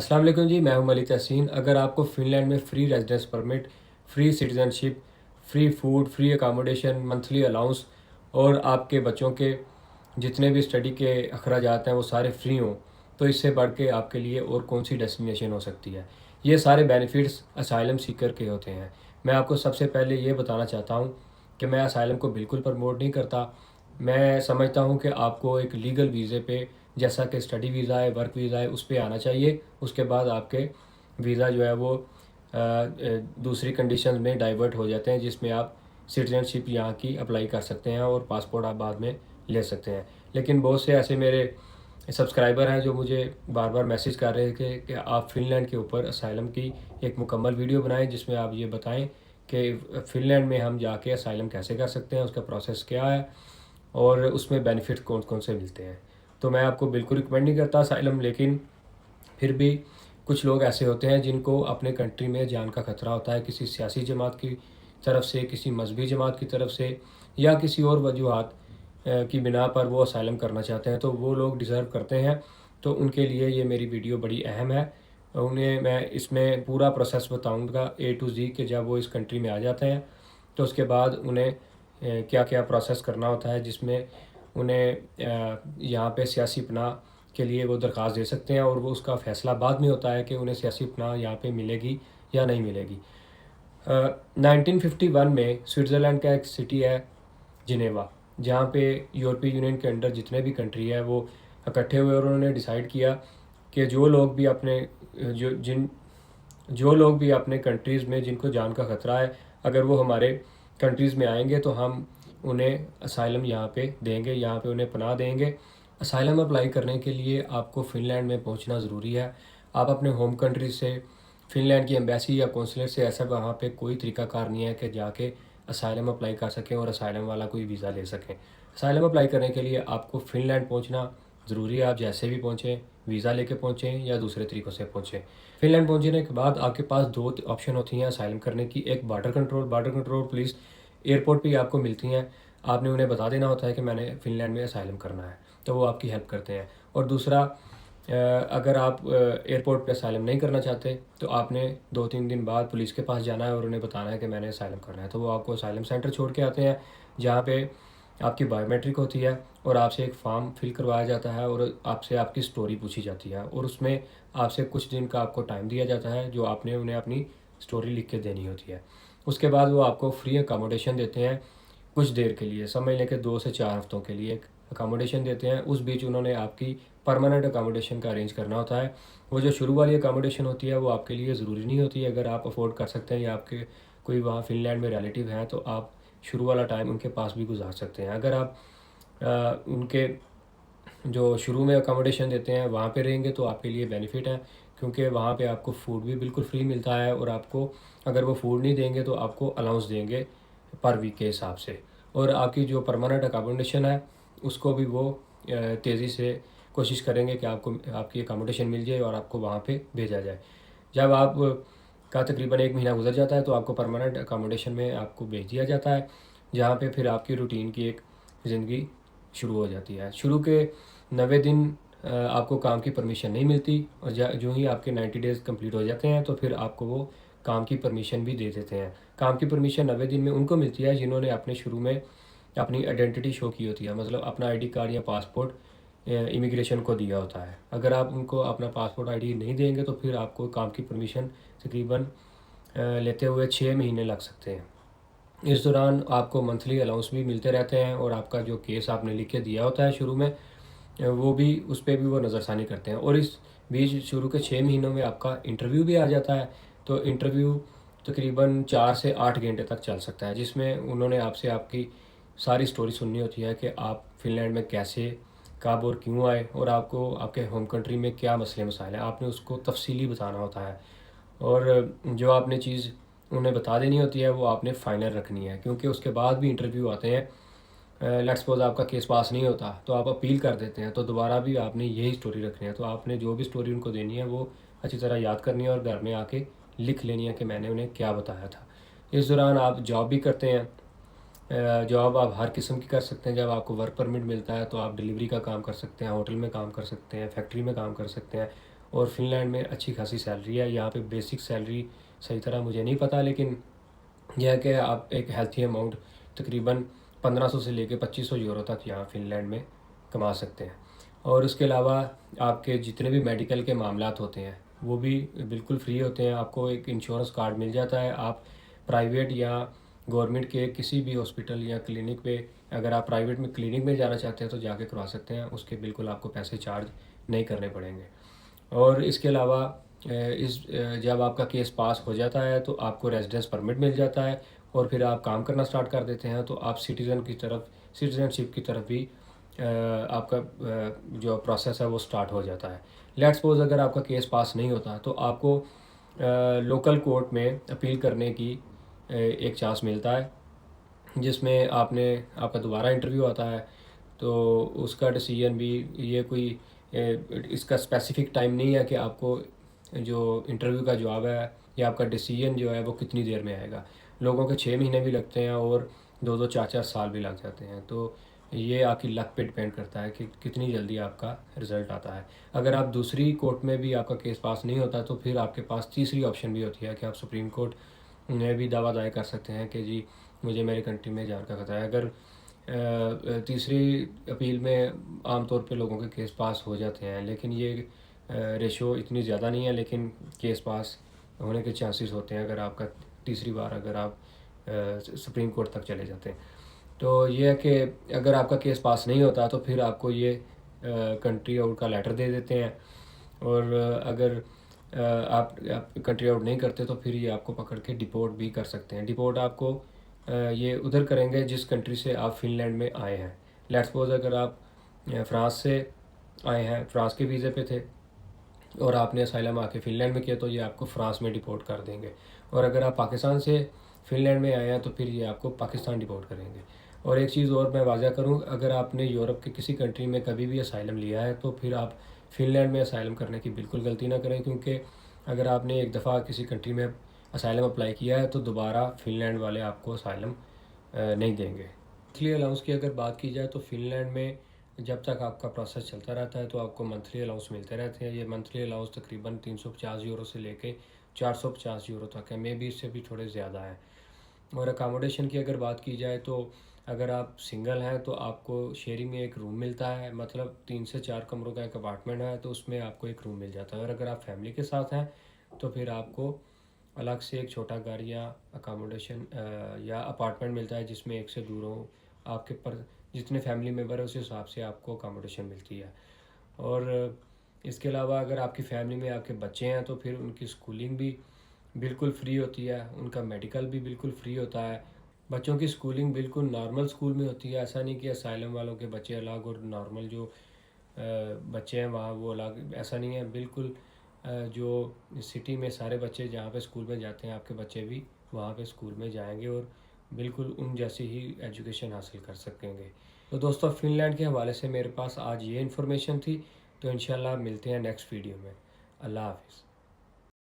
अस्सलाम वालेकुम जी, मैं हूं मलिक तहसीन। अगर आपको फ़िनलैंड में free residence permit, free citizenship, free food, free accommodation, monthly allowance और आपके बच्चों के जितने भी स्टडी के अखराजात हैं वो सारे फ्री हों, तो इससे बढ़ के आपके लिए और कौन सी डेस्टिनेशन हो सकती है। ये सारे बेनिफिट्स असाइलम सीकर के होते हैं। मैं आपको सबसे पहले ये बताना चाहता हूँ कि मैं असाइलम को बिल्कुल प्रमोट नहीं करता। मैं समझता हूँ कि आपको एक लीगल वीज़े पे, जैसा कि स्टडी वीज़ा है, वर्क वीज़ा है, उस पे आना चाहिए। उसके बाद आपके वीज़ा जो है वो दूसरी कंडीशन में डाइवर्ट हो जाते हैं, जिसमें आप सिटीजनशिप यहाँ की अप्लाई कर सकते हैं और पासपोर्ट आप बाद में ले सकते हैं। लेकिन बहुत से ऐसे मेरे सब्सक्राइबर हैं जो मुझे बार बार मैसेज कर रहे थे कि आप फ़िनलैंड के ऊपर असाइलम की एक मुकम्मल वीडियो बनाएं, जिसमें आप ये बताएं कि फ़िनलैंड में हम जाके असाइलम कैसे कर सकते हैं, उसका प्रोसेस क्या है और उसमें बेनिफिट कौन कौन से मिलते हैं। तो मैं आपको बिल्कुल रिकमेंड नहीं करता असाइलम, लेकिन फिर भी कुछ लोग ऐसे होते हैं जिनको अपने कंट्री में जान का खतरा होता है, किसी सियासी जमात की तरफ से, किसी मजहबी जमात की तरफ से, या किसी और वजूहत की बिना पर वो असाइलम करना चाहते हैं, तो वो लोग डिज़र्व करते हैं। तो उनके लिए ये मेरी वीडियो बड़ी अहम है। उन्हें मैं इसमें पूरा प्रोसेस बताऊंगा A to Z कि जब वो इस कंट्री में आ जाते हैं तो उसके बाद उन्हें क्या क्या प्रोसेस करना होता है, जिसमें उन्हें यहाँ पे सियासी पनाह के लिए वो दरख्वास्त दे सकते हैं और वो उसका फ़ैसला बाद में होता है कि उन्हें सियासी पनाह यहाँ पे मिलेगी या नहीं मिलेगी। 1951 में स्विट्ज़रलैंड का एक सिटी है जिनेवा, जहाँ पे यूरोपीय यूनियन के अंडर जितने भी कंट्री है वो इकट्ठे हुए और उन्होंने डिसाइड किया कि जो जिन जो लोग भी अपने कंट्रीज़ में जिनको जान का ख़तरा है, अगर वो हमारे कंट्रीज़ में आएंगे तो हम उन्हें असाइलम यहाँ पे देंगे, यहाँ पे उन्हें पनाह देंगे। असाइलम अप्लाई करने के लिए आपको फ़िनलैंड में पहुँचना ज़रूरी है। आप अपने होम कंट्री से फ़िनलैंड की एम्बेसी या कौंसलेट से ऐसा वहाँ पे कोई तरीक़ाकार नहीं है कि जाके असाइलम अप्लाई कर सकें और असाइलम वाला कोई वीज़ा ले सकें। असाइलम अप्लाई करने के लिए आपको फ़िनलैंड पहुँचना ज़रूरी है। आप जैसे भी पहुँचें, वीज़ा लेके पहुँचें या दूसरे तरीक़ों से पहुँचें। फ़िनलैंड पहुँचने के बाद आपके पास दो ऑप्शन होती हैं असाइलम करने की। एक बॉर्डर कंट्रोल पुलिस एयरपोर्ट पे आपको मिलती हैं। आपने उन्हें बता देना होता है कि मैंने फ़िनलैंड में असाइलम करना है, तो वो आपकी हेल्प करते हैं। और दूसरा, अगर आप एयरपोर्ट पे असाइलम नहीं करना चाहते तो आपने 2-3 दिन बाद पुलिस के पास जाना है और उन्हें बताना है कि मैंने असाइलम करना है। तो वो आपको असाइलम सेंटर छोड़ के आते हैं, जहाँ पे आपकी बायोमेट्रिक होती है और आपसे एक फॉर्म फिल करवाया जाता है और आपसे आपकी स्टोरी पूछी जाती है और उसमें आपसे कुछ दिन का आपको टाइम दिया जाता है, जो आपने उन्हें अपनी स्टोरी लिख के देनी होती है। उसके बाद वो आपको फ्री अकोमोडेशन देते हैं कुछ देर के लिए, समझ लें कि 2 से 4 हफ्तों के लिए एक अकोमोडेशन देते हैं। उस बीच उन्होंने आपकी परमानेंट अकोमोडेशन का अरेंज करना होता है। वो जो शुरू वाली अकोमोडेशन होती है वो आपके लिए ज़रूरी नहीं होती है। अगर आप अफोर्ड कर सकते हैं या आपके कोई वहाँ फ़िनलैंड में रिलेटिव हैं तो आप शुरू वाला टाइम उनके पास भी गुजार सकते हैं। अगर आप उनके जो शुरू में अकोमोडेशन देते हैं वहाँ पे रहेंगे तो आपके लिए बेनिफिट है, क्योंकि वहाँ पे आपको फ़ूड भी बिल्कुल फ्री मिलता है और आपको, अगर वो फ़ूड नहीं देंगे तो आपको अलाउंस देंगे पर वीक के हिसाब से। और आपकी जो परमानेंट अकोमोडेशन है उसको भी वो तेज़ी से कोशिश करेंगे कि आपको आपकी अकोमोडेशन मिल जाए और आपको वहाँ पे भेजा जाए। जब आप का तकरीबन 1 महीना गुजर जाता है तो आपको परमानेंट अकोमोडेशन में आपको भेज दिया जाता है, जहाँ पे फिर आपकी रूटीन की एक ज़िंदगी शुरू हो जाती है। शुरू के 90 दिन आपको काम की परमिशन नहीं मिलती और जो ही आपके 90 डेज़ कंप्लीट हो जाते हैं तो फिर आपको वो काम की परमिशन भी दे देते हैं। काम की परमिशन 90 दिन में उनको मिलती है जिन्होंने अपने शुरू में अपनी आइडेंटिटी शो की होती है, मतलब अपना आईडी कार्ड या पासपोर्ट इमिग्रेशन को दिया होता है। अगर आप उनको अपना पासपोर्ट आईडी नहीं देंगे तो फिर आपको काम की परमिशन तकरीबन लेते हुए 6 महीने लग सकते हैं। इस दौरान आपको मंथली अलाउंस भी मिलते रहते हैं और आपका जो केस आपने लिख के दिया होता है शुरू में, वो भी उस पर भी वो नज़रसानी करते हैं। और इस बीच शुरू के 6 महीनों में आपका इंटरव्यू भी आ जाता है। तो इंटरव्यू तकरीबन 4 से 8 घंटे तक चल सकता है, जिसमें उन्होंने आपसे आपकी सारी स्टोरी सुननी होती है कि आप फ़िनलैंड में कैसे, कब और क्यों आए और आपको आपके होम कंट्री में क्या मसले मसाइल हैं, आपने उसको तफसीली बताना होता है। और जो आपने चीज़ उन्हें बता देनी होती है वो आपने फ़ाइनल रखनी है, क्योंकि उसके बाद भी इंटरव्यू आते हैं। लेट्स सपोज आपका केस पास नहीं होता तो आप अपील कर देते हैं, तो दोबारा भी आपने यही स्टोरी रखनी है। तो आपने जो भी स्टोरी उनको देनी है वो अच्छी तरह याद करनी है और घर में आके लिख लेनी है कि मैंने उन्हें क्या बताया था। इस दौरान आप जॉब भी करते हैं। जॉब आप हर किस्म की कर सकते हैं। जब आपको वर्क परमिट मिलता है तो आप डिलीवरी का काम कर सकते हैं, होटल में काम कर सकते हैं, फैक्ट्री में काम कर सकते हैं। और फ़िनलैंड में अच्छी खासी सैलरी है। यहाँ पे बेसिक सैलरी सही तरह मुझे नहीं पता, लेकिन यह है कि आप एक हेल्थी अमाउंट तकरीबन 1500 से लेकर 2500 यूरो तक यहाँ फ़िनलैंड में कमा सकते हैं। और उसके अलावा आपके जितने भी मेडिकल के मामलात होते हैं वो भी बिल्कुल फ्री होते हैं। आपको एक इंश्योरेंस कार्ड मिल जाता है। आप प्राइवेट या गवर्नमेंट के किसी भी हॉस्पिटल या क्लिनिक पे, अगर आप प्राइवेट में क्लिनिक में जाना चाहते हैं तो जाके करवा सकते हैं, उसके बिल्कुल आपको पैसे चार्ज नहीं करने पड़ेंगे। और इसके अलावा जब आपका केस पास हो जाता है तो आपको रेजिडेंस परमिट मिल जाता है और फिर आप काम करना स्टार्ट कर देते हैं, तो आप सिटीज़नशिप की तरफ भी आपका जो प्रोसेस है वो स्टार्ट हो जाता है। लेट्स सपोज अगर आपका केस पास नहीं होता तो आपको लोकल कोर्ट में अपील करने की एक चांस मिलता है, जिसमें आपका दोबारा इंटरव्यू आता है। तो उसका डिसीजन भी, ये कोई इसका स्पेसिफिक टाइम नहीं है कि आपको जो इंटरव्यू का जवाब है या आपका डिसीजन जो है वो कितनी देर में आएगा। लोगों के 6 महीने भी लगते हैं और 2-2 4-4 साल भी लग जाते हैं। तो ये आपकी लक पे डिपेंड करता है कि कितनी जल्दी आपका रिज़ल्ट आता है। अगर आप दूसरी कोर्ट में भी आपका केस पास नहीं होता तो फिर आपके पास तीसरी ऑप्शन भी होती है कि आप सुप्रीम कोर्ट में भी दावा दायर कर सकते हैं कि जी मुझे मेरी कंट्री में जान का खतरा है। अगर तीसरी अपील में आमतौर पे लोगों के केस पास हो जाते हैं, लेकिन ये रेशो इतनी ज़्यादा नहीं है, लेकिन केस पास होने के चांसेस होते हैं अगर आपका तीसरी बार अगर आप सुप्रीम कोर्ट तक चले जाते हैं। तो ये है कि अगर आपका केस पास नहीं होता तो फिर आपको ये कंट्री आउट का लेटर दे देते हैं। और अगर आप कंट्री आउट नहीं करते तो फिर ये आपको पकड़ के डिपोर्ट भी कर सकते हैं। डिपोर्ट आपको ये उधर करेंगे जिस कंट्री से आप फ़िनलैंड में आए हैं। लेट्स सपोज अगर आप फ्रांस से आए हैं, फ्रांस के वीज़े पे थे और आपने असाइलम आके फ़िनलैंड में किया, तो ये आपको फ्रांस में डिपोर्ट कर देंगे। और अगर आप पाकिस्तान से फ़िनलैंड में आए हैं तो फिर ये आपको पाकिस्तान डिपोर्ट करेंगे। और एक चीज़ और मैं वाज़ह करूँ, अगर आपने यूरोप के किसी कंट्री में कभी भी असाइलम लिया है तो फिर आप फ़िनलैंड में असाइलम करने की बिल्कुल गलती ना करें, क्योंकि अगर आपने एक दफ़ा किसी कंट्री में असाइलम अप्लाई किया है तो दोबारा फ़िनलैंड वाले आपको असाइलम नहीं देंगे। मंथली अलाउंस की अगर बात की जाए तो फ़िनलैंड में जब तक आपका प्रोसेस चलता रहता है तो आपको मंथली अलाउंस मिलते रहते हैं। ये मंथली अलाउंस तकरीबन 350 यूरो से लेके 450 यूरो तक है, मे बी इससे भी थोड़े ज़्यादा है। और अकामोडेशन की अगर बात की जाए तो अगर आप सिंगल हैं तो आपको शेयरिंग में एक रूम मिलता है, मतलब 3 से 4 कमरों का एक अपार्टमेंट है तो उसमें आपको एक रूम मिल जाता है। और अगर आप फैमिली के साथ हैं तो फिर आपको अलग से एक छोटा घर या अकामोडेशन या अपार्टमेंट मिलता है, जिसमें एक से दूर हो आपके पर जितने फैमिली मेम्बर है उस हिसाब से आपको अकामोडेशन मिलती है। और इसके अलावा अगर आपकी फैमिली में आपके बच्चे हैं तो फिर उनकी स्कूलिंग भी बिल्कुल फ्री होती है, उनका मेडिकल भी बिल्कुल फ्री होता है। बच्चों की स्कूलिंग बिल्कुल नॉर्मल स्कूल में होती है, ऐसा नहीं कि असाइलम वालों के बच्चे अलग और नॉर्मल जो बच्चे हैं वहाँ वो अलग, ऐसा नहीं है। बिल्कुल जो सिटी में सारे बच्चे जहाँ पे स्कूल में जाते हैं आपके बच्चे भी वहाँ पे स्कूल में जाएंगे और बिल्कुल उन जैसी ही एजुकेशन हासिल कर सकेंगे। तो दोस्तों, फ़िनलैंड के हवाले से मेरे पास आज ये इन्फॉर्मेशन थी। तो इंशाल्लाह मिलते हैं नेक्स्ट वीडियो में। अल्लाह हाफ़िज़।